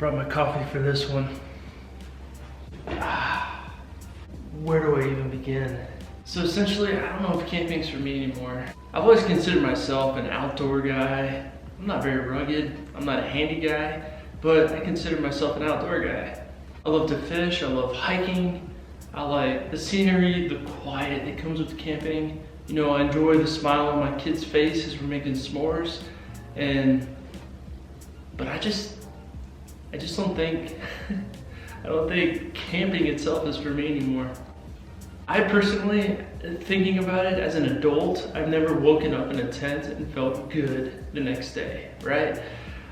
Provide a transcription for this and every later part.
Brought my coffee for this one. Where do I even begin? So essentially, I don't know if camping's for me anymore. I've always considered myself an outdoor guy. I'm not very rugged, I'm not a handy guy, but I consider myself an outdoor guy. I love to fish, I love hiking, I like the scenery, the quiet that comes with camping. You know, I enjoy the smile on my kid's face as we're making s'mores, but I just don't think, I don't think camping itself is for me anymore. I personally, thinking about it as an adult, I've never woken up in a tent and felt good the next day, right?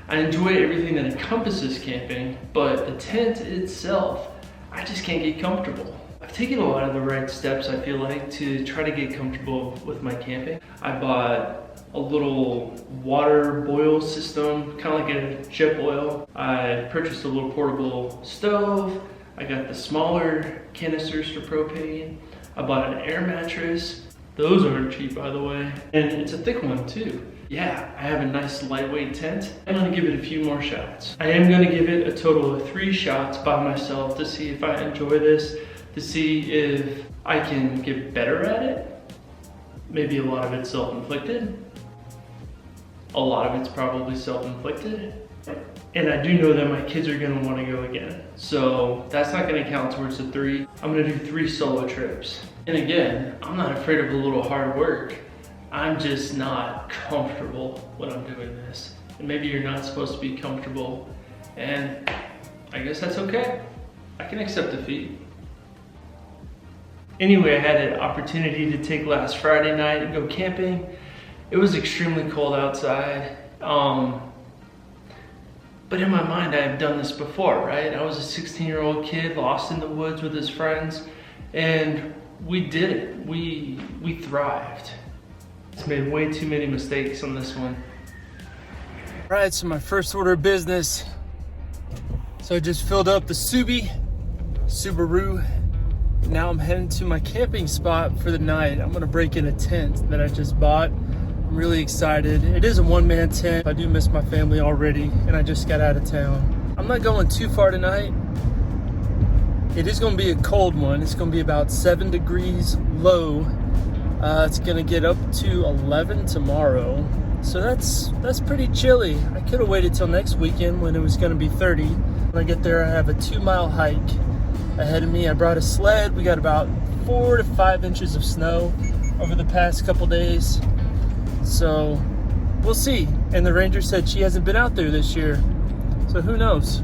I enjoy everything that encompasses camping, but the tent itself, I just can't get comfortable. I've taken a lot of the right steps, I feel like, to try to get comfortable with my camping. I bought a little water boil system, kind of like a Jetboil. I purchased a little portable stove. I got the smaller canisters for propane. I bought an air mattress. Those aren't cheap, by the way. And it's a thick one too. Yeah, I have a nice lightweight tent. I'm gonna give it a few more shots. I am gonna give it a total of 3 shots by myself to see if I enjoy this, to see if I can get better at it. Maybe a lot of it's self-inflicted. A lot of it's probably self-inflicted. And I do know that my kids are gonna wanna go again. So that's not gonna count towards the 3. I'm gonna do 3 solo trips. And again, I'm not afraid of a little hard work. I'm just not comfortable when I'm doing this. And maybe you're not supposed to be comfortable. And I guess that's okay. I can accept defeat. Anyway, I had an opportunity to take last Friday night and go camping. It was extremely cold outside. But in my mind, I have done this before, right? I was a 16-year-old kid lost in the woods with his friends, and we did it. We thrived. It's made way too many mistakes on this one. All right, so my first order of business. So I just filled up the Subaru. Now I'm heading to my camping spot for the night. I'm gonna break in a tent that I just bought. I'm really excited. It is a one-man tent. I do miss my family already, and I just got out of town. I'm not going too far tonight. It is gonna be a cold one. It's gonna be about 7 degrees low. It's gonna get up to 11 tomorrow. So that's pretty chilly. I could have waited till next weekend when it was gonna be 30. When I get there, I have a 2-mile hike ahead of me. I brought a sled. We got about 4 to 5 inches of snow over the past couple days. So we'll see. And the ranger said she hasn't been out there this year. So who knows?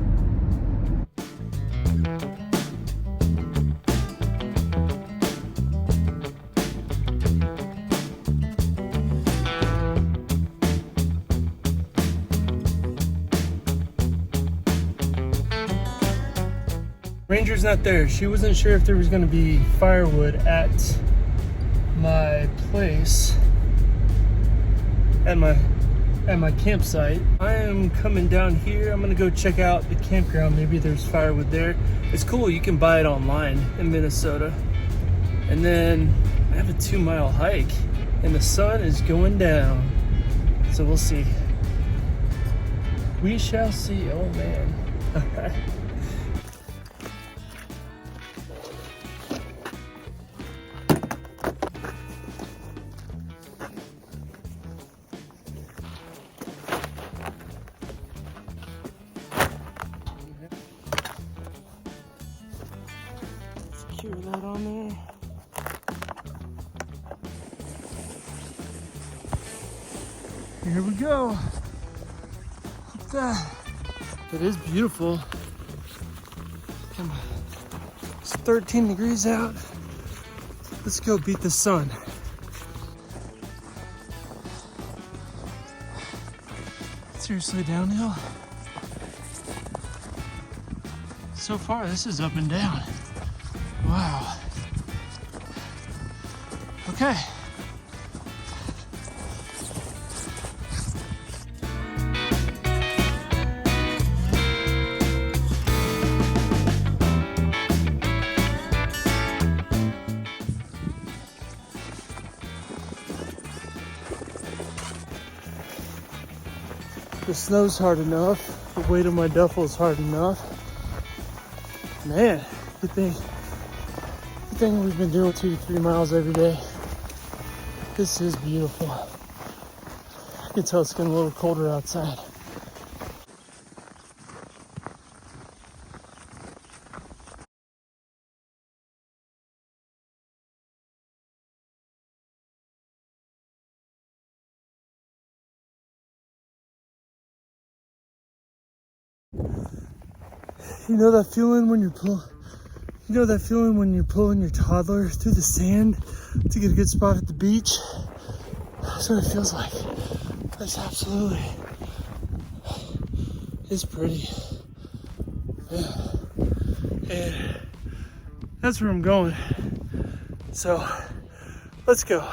Ranger's not there. She wasn't sure if there was going to be firewood at my place, at my campsite. I am coming down here. I'm gonna go check out the campground. Maybe there's firewood there. It's cool, you can buy it online in Minnesota. And then I have a 2-mile hike and the sun is going down. So we'll see. We shall see. Oh man. All right. Secure that on there. Here we go. Look at that. It is beautiful. Come on. It's 13 degrees out. Let's go beat the sun. Seriously downhill. So far, this is up and down. Wow. Okay. The snow's hard enough. the weight of my duffel is hard enough. Man, good thing we've been doing 2 to 3 miles every day. This is beautiful. I can tell it's getting a little colder outside. You know that feeling when you're pulling your toddler through the sand to get a good spot at the beach? That's what it feels like. It's absolutely, it's pretty. Yeah. And that's where I'm going. So let's go.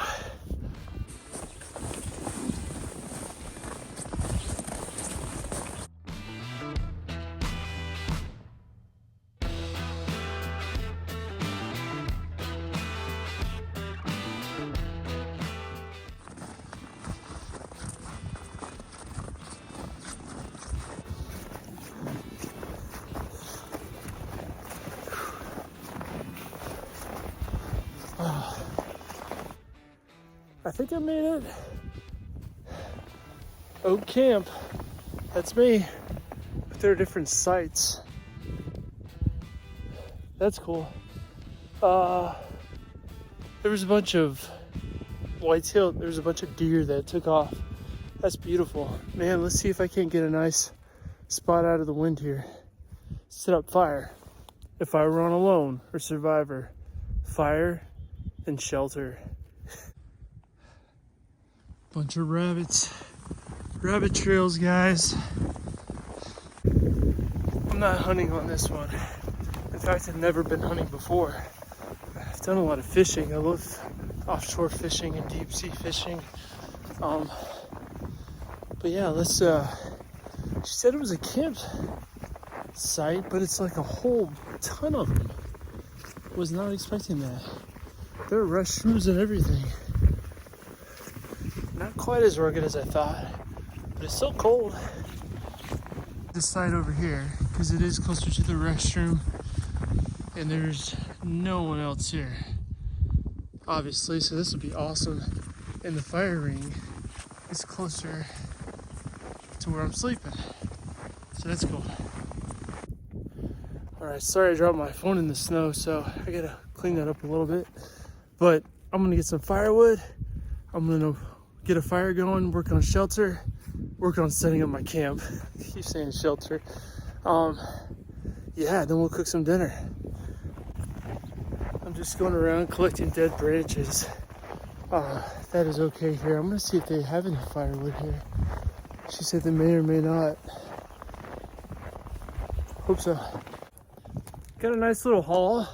I think I made it. Oak Camp, that's me. But there are different sites. That's cool. There was a bunch of whitetail, there was a bunch of deer that took off. That's beautiful. Man, let's see if I can't get a nice spot out of the wind here. Set up fire. If I were on alone or survivor, fire and shelter. Bunch of rabbits. Rabbit trails, guys. I'm not hunting on this one. In fact, I've never been hunting before. I've done a lot of fishing. I love offshore fishing and deep sea fishing. But yeah, let's, she said it was a camp site, but it's like a whole ton of them. Was not expecting that. There are restrooms and everything. Not quite as rugged as I thought, but it's still cold. This side over here, because it is closer to the restroom, and there's no one else here, obviously, so this would be awesome. And the fire ring is closer to where I'm sleeping, so that's cool. All right, sorry I dropped my phone in the snow, so I gotta clean that up a little bit, but I'm gonna get some firewood. I'm gonna get a fire going, work on shelter, work on setting up my camp. I keep saying shelter. Yeah, then we'll cook some dinner. I'm just going around collecting dead branches. That is okay here. I'm gonna see if they have any firewood here. She said they may or may not. Hope so. Got a nice little haul.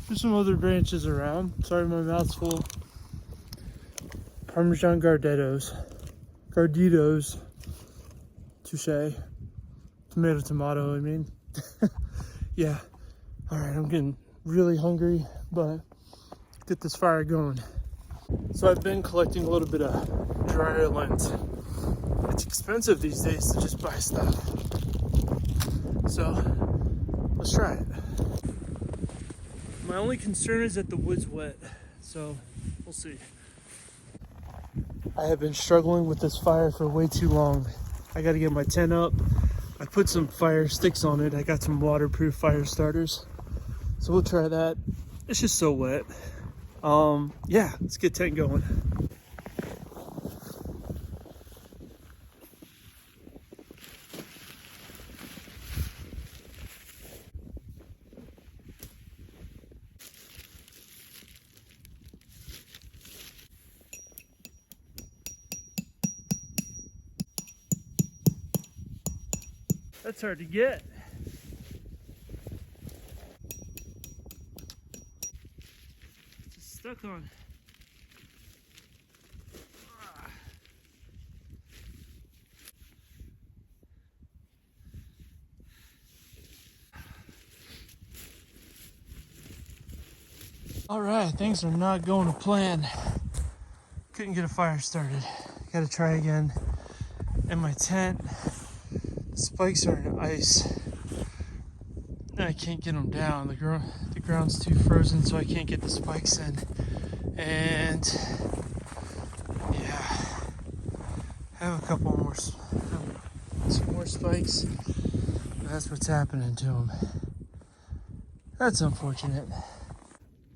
There's some other branches around. Sorry, my mouth's full. Parmesan Garditos. Touche. Tomato, I mean. Yeah. All right, I'm getting really hungry, but get this fire going. So I've been collecting a little bit of dryer lint. It's expensive these days to just buy stuff. So let's try it. My only concern is that the wood's wet, so we'll see. I have been struggling with this fire for way too long. I gotta get my tent up. I put some fire sticks on it. I got some waterproof fire starters. So we'll try that. It's just so wet. Yeah, let's get tent going. That's hard to get. Just stuck on. All right, things are not going to plan. Couldn't get a fire started. Got to try again. And my tent, The spikes are in ice. And I can't get them down. The ground's too frozen, so I can't get the spikes in. And yeah, I have a couple more, some more spikes. That's what's happening to them. That's unfortunate.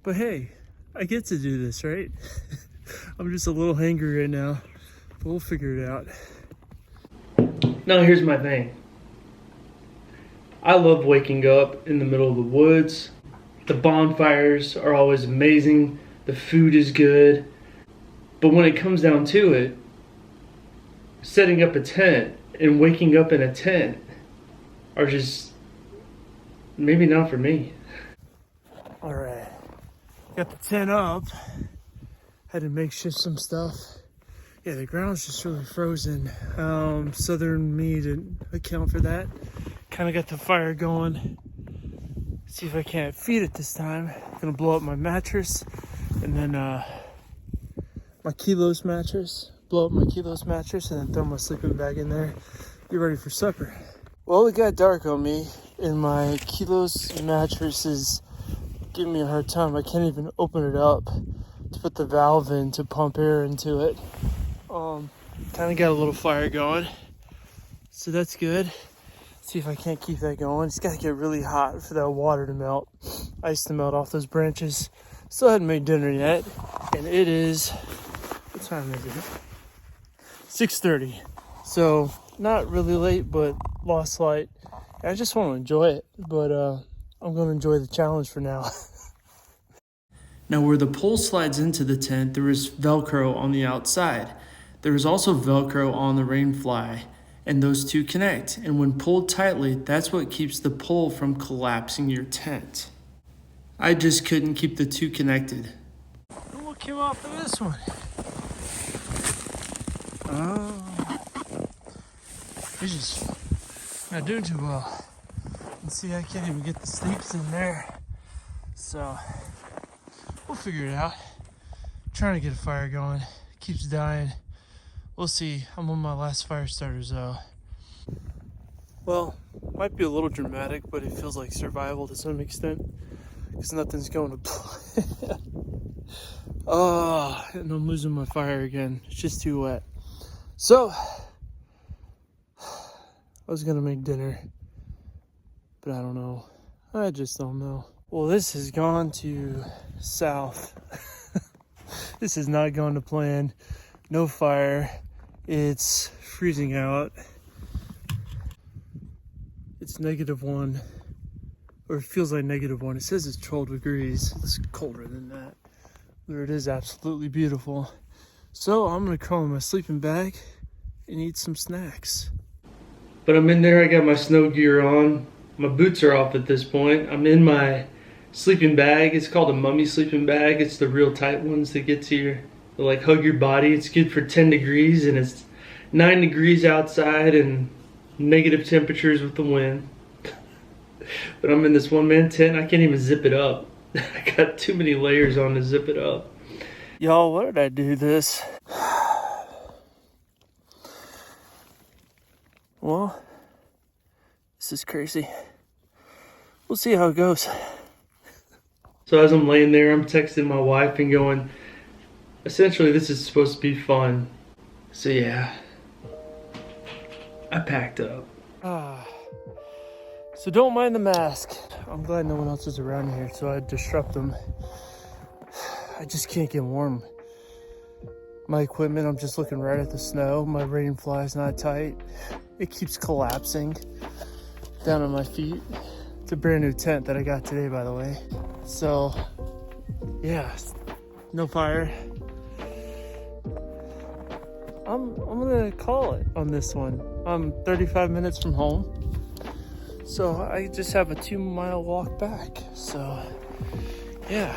But hey, I get to do this, right? I'm just a little hangry right now, but we'll figure it out. Now here's my thing. I love waking up in the middle of the woods. The bonfires are always amazing. The food is good. But when it comes down to it, setting up a tent and waking up in a tent are just maybe not for me. All right, got the tent up. Had to makeshift some stuff. Yeah, the ground's just really frozen. Southern me didn't account for that. Kind of got the fire going. See if I can't feed it this time. I'm gonna blow up my mattress and then my Kilos mattress. Blow up my Kilos mattress and then throw my sleeping bag in there. Get ready for supper. Well, it got dark on me and my Kilos mattress is giving me a hard time. I can't even open it up to put the valve in to pump air into it. Kind of got a little fire going, so that's good. See if I can't keep that going. It's got to get really hot for that water to melt, ice to melt off those branches. Still hadn't made dinner yet, and it is, what time is it? 6:30. So not really late, but lost light. I just want to enjoy it, but I'm going to enjoy the challenge for now. Now where the pole slides into the tent, there is Velcro on the outside. There is also Velcro on the Rainfly, and those two connect. And when pulled tightly, that's what keeps the pole from collapsing your tent. I just couldn't keep the two connected. And what came off of this one? Oh, it's just not doing too well. And see, I can't even get the sleeps in there. So we'll figure it out. Trying to get a fire going. Keeps dying. We'll see. I'm on my last fire starters though. Well, might be a little dramatic, but it feels like survival to some extent. Because nothing's going to plan. And I'm losing my fire again. It's just too wet. So, I was going to make dinner. But I don't know. I just don't know. Well, this has gone to south. This has not gone to plan. No fire. It's freezing out. It's -1. Or it feels like -1. It says it's 12 degrees. It's colder than that. But it is absolutely beautiful. So I'm going to crawl in my sleeping bag and eat some snacks. But I'm in there, I got my snow gear on. My boots are off at this point. I'm in my sleeping bag. It's called a mummy sleeping bag. It's the real tight ones that get to your, like, hug your body. It's good for 10 degrees and it's 9 degrees outside and negative temperatures with the wind. But I'm in this one-man tent. I can't even zip it up. I got too many layers on to zip it up. Y'all, what did I do this? Well, this is crazy. We'll see how it goes. So as I'm laying there, I'm texting my wife and going, essentially this is supposed to be fun. So yeah, I packed up. So don't mind the mask. I'm glad no one else is around here, so I disrupt them. I just can't get warm. My equipment, I'm just looking right at the snow. My Rainfly's not tight. It keeps collapsing down on my feet. It's a brand new tent that I got today, by the way. So, yeah, no fire. I'm gonna call it on this one. I'm 35 minutes from home. So I just have a 2-mile walk back. So, yeah.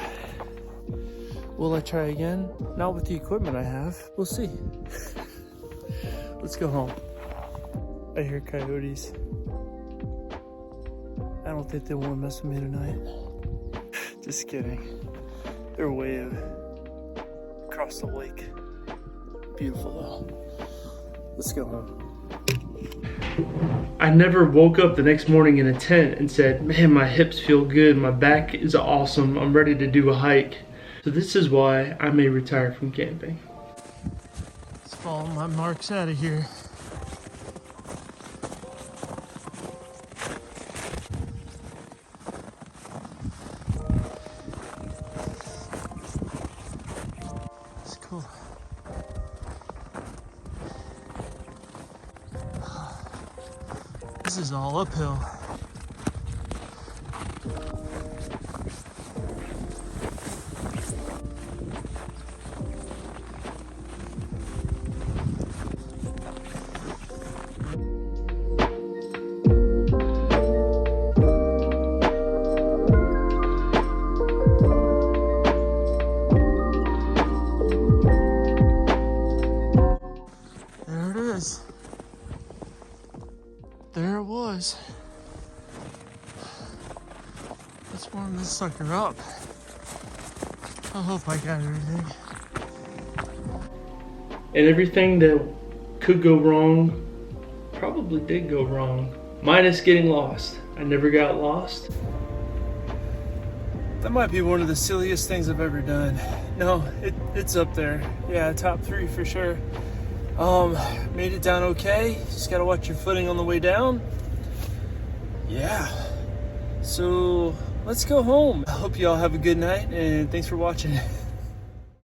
Will I try again? Not with the equipment I have. We'll see. Let's go home. I hear coyotes. I don't think they want to mess with me tonight. Just kidding. They're way across the lake. Beautiful though. Let's go home. I never woke up the next morning in a tent and said, man, my hips feel good, my back is awesome, I'm ready to do a hike. So this is why I may retire from camping. Let's follow my marks out of here. It's cool. This is all uphill. There it is. There it was. Let's warm this sucker up. I hope I got everything. And everything that could go wrong probably did go wrong. Minus getting lost. I never got lost. That might be one of the silliest things I've ever done. No, it's up there. Yeah, top 3 for sure. Made it down okay. Just gotta watch your footing on the way down. Yeah. So let's go home. I hope you all have a good night and thanks for watching.